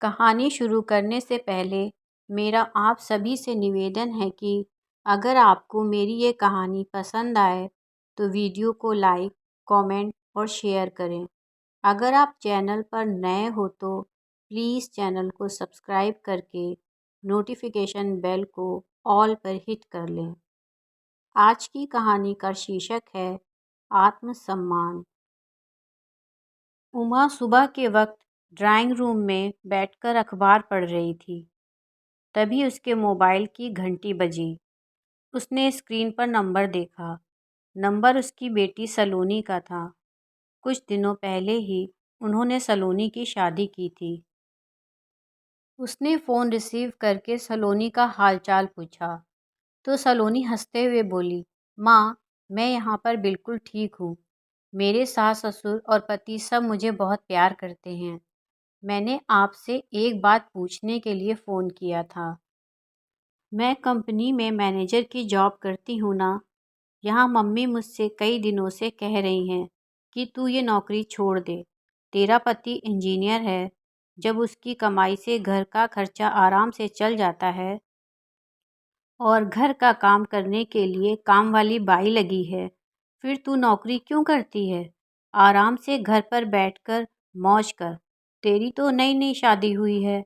कहानी शुरू करने से पहले मेरा आप सभी से निवेदन है कि अगर आपको मेरी ये कहानी पसंद आए तो वीडियो को लाइक, कमेंट और शेयर करें। अगर आप चैनल पर नए हो तो प्लीज़ चैनल को सब्सक्राइब करके नोटिफिकेशन बेल को ऑल पर हिट कर लें। आज की कहानी का शीर्षक है आत्मसम्मान। उमा सुबह के वक्त ड्राइंग रूम में बैठकर अखबार पढ़ रही थी। तभी उसके मोबाइल की घंटी बजी। उसने स्क्रीन पर नंबर देखा। नंबर उसकी बेटी सलोनी का था। कुछ दिनों पहले ही उन्होंने सलोनी की शादी की थी। उसने फ़ोन रिसीव करके सलोनी का हालचाल पूछा तो सलोनी हंसते हुए बोली, माँ, मैं यहाँ पर बिल्कुल ठीक हूँ। मेरे सास ससुर और पति सब मुझे बहुत प्यार करते हैं। मैंने आपसे एक बात पूछने के लिए फ़ोन किया था। मैं कंपनी में मैनेजर की जॉब करती हूँ ना। यहाँ मम्मी मुझसे कई दिनों से कह रही हैं कि तू ये नौकरी छोड़ दे। तेरा पति इंजीनियर है। जब उसकी कमाई से घर का खर्चा आराम से चल जाता है और घर का काम करने के लिए काम वाली बाई लगी है, फिर तू नौकरी क्यों करती है? आराम से घर पर बैठकर मौज कर। तेरी तो नई नई शादी हुई है।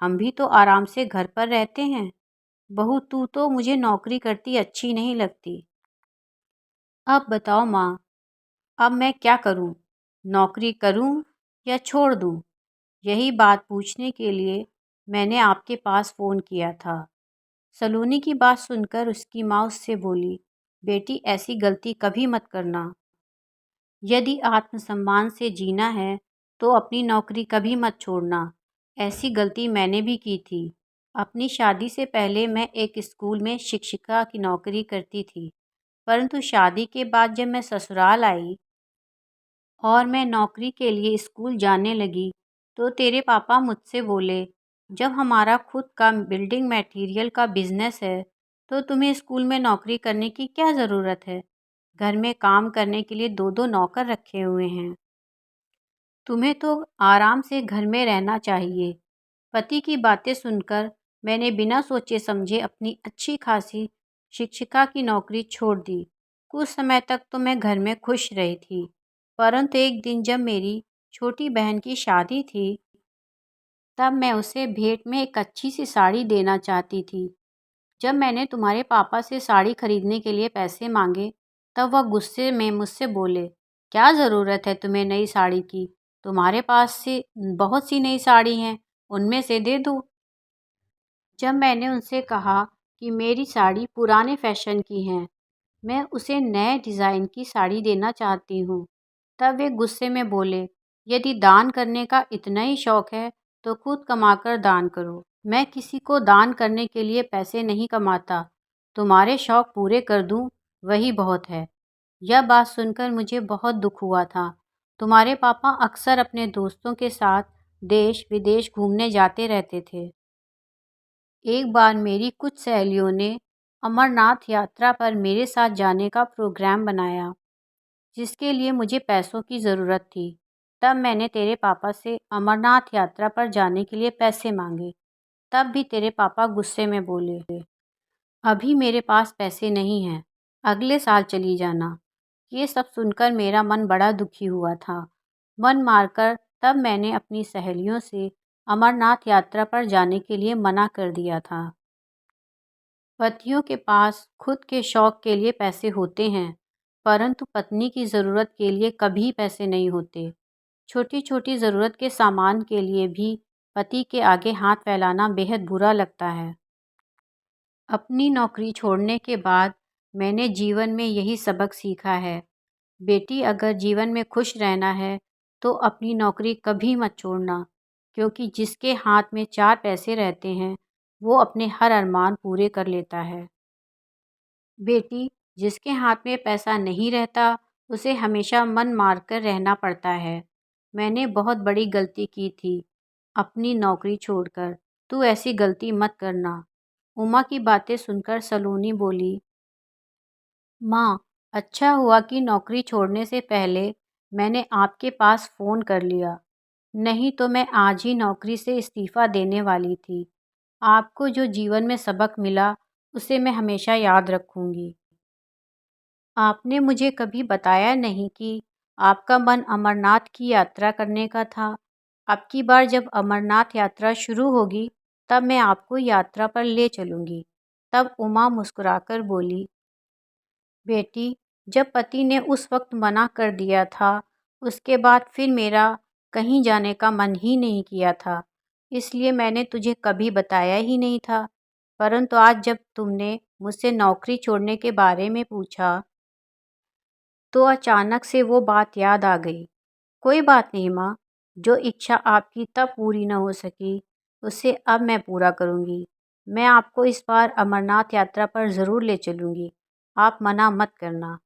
हम भी तो आराम से घर पर रहते हैं। बहू, तू तो मुझे नौकरी करती अच्छी नहीं लगती। अब बताओ माँ, अब मैं क्या करूँ? नौकरी करूँ या छोड़ दूँ? यही बात पूछने के लिए मैंने आपके पास फ़ोन किया था। सलोनी की बात सुनकर उसकी माँ उससे बोली, बेटी, ऐसी गलती कभी मत करना। यदि आत्मसम्मान से जीना है तो अपनी नौकरी कभी मत छोड़ना। ऐसी गलती मैंने भी की थी। अपनी शादी से पहले मैं एक स्कूल में शिक्षिका की नौकरी करती थी, परंतु शादी के बाद जब मैं ससुराल आई और मैं नौकरी के लिए स्कूल जाने लगी तो तेरे पापा मुझसे बोले, जब हमारा खुद का बिल्डिंग मटेरियल का बिजनेस है तो तुम्हें स्कूल में नौकरी करने की क्या ज़रूरत है? घर में काम करने के लिए दो दो नौकर रखे हुए हैं। तुम्हें तो आराम से घर में रहना चाहिए। पति की बातें सुनकर मैंने बिना सोचे समझे अपनी अच्छी खासी शिक्षिका की नौकरी छोड़ दी। कुछ समय तक तो मैं घर में खुश रही थी, परंतु एक दिन जब मेरी छोटी बहन की शादी थी, तब मैं उसे भेंट में एक अच्छी सी साड़ी देना चाहती थी। जब मैंने तुम्हारे पापा से साड़ी खरीदने के लिए पैसे मांगे, तब वह गुस्से में मुझसे बोले, क्या ज़रूरत है तुम्हें नई साड़ी की? तुम्हारे पास से बहुत सी नई साड़ी हैं, उनमें से दे दो। जब मैंने उनसे कहा कि मेरी साड़ी पुराने फैशन की हैं, मैं उसे नए डिज़ाइन की साड़ी देना चाहती हूँ, तब वे गुस्से में बोले, यदि दान करने का इतना ही शौक़ है तो खुद कमाकर दान करो। मैं किसी को दान करने के लिए पैसे नहीं कमाता। तुम्हारे शौक़ पूरे कर दूँ, वही बहुत है। यह बात सुनकर मुझे बहुत दुख हुआ था। तुम्हारे पापा अक्सर अपने दोस्तों के साथ देश विदेश घूमने जाते रहते थे। एक बार मेरी कुछ सहेलियों ने अमरनाथ यात्रा पर मेरे साथ जाने का प्रोग्राम बनाया, जिसके लिए मुझे पैसों की ज़रूरत थी। तब मैंने तेरे पापा से अमरनाथ यात्रा पर जाने के लिए पैसे मांगे। तब भी तेरे पापा गुस्से में बोले, अभी मेरे पास पैसे नहीं हैं, अगले साल चली जाना। ये सब सुनकर मेरा मन बड़ा दुखी हुआ था। मन मारकर तब मैंने अपनी सहेलियों से अमरनाथ यात्रा पर जाने के लिए मना कर दिया था। पतियों के पास खुद के शौक़ के लिए पैसे होते हैं, परंतु पत्नी की ज़रूरत के लिए कभी पैसे नहीं होते। छोटी छोटी ज़रूरत के सामान के लिए भी पति के आगे हाथ फैलाना बेहद बुरा लगता है। अपनी नौकरी छोड़ने के बाद मैंने जीवन में यही सबक सीखा है, बेटी, अगर जीवन में खुश रहना है तो अपनी नौकरी कभी मत छोड़ना, क्योंकि जिसके हाथ में चार पैसे रहते हैं वो अपने हर अरमान पूरे कर लेता है। बेटी, जिसके हाथ में पैसा नहीं रहता उसे हमेशा मन मारकर रहना पड़ता है। मैंने बहुत बड़ी गलती की थी अपनी नौकरी छोड़कर। तू ऐसी गलती मत करना। उमा की बातें सुनकर सलोनी बोली, माँ, अच्छा हुआ कि नौकरी छोड़ने से पहले मैंने आपके पास फ़ोन कर लिया। नहीं तो मैं आज ही नौकरी से इस्तीफ़ा देने वाली थी। आपको जो जीवन में सबक मिला, उसे मैं हमेशा याद रखूँगी। आपने मुझे कभी बताया नहीं कि आपका मन अमरनाथ की यात्रा करने का था। अब की बार जब अमरनाथ यात्रा शुरू होगी, तब मैं आपको यात्रा पर ले चलूँगी। तब उमा मुस्कुराकर बोली, बेटी, जब पति ने उस वक्त मना कर दिया था, उसके बाद फिर मेरा कहीं जाने का मन ही नहीं किया था। इसलिए मैंने तुझे कभी बताया ही नहीं था। परंतु आज जब तुमने मुझसे नौकरी छोड़ने के बारे में पूछा, तो अचानक से वो बात याद आ गई। कोई बात नहीं माँ, जो इच्छा आपकी तब पूरी न हो सकी, उसे अब मैं पूरा करूँगी। मैं आपको इस बार अमरनाथ यात्रा पर ज़रूर ले चलूँगी। आप मना मत करना।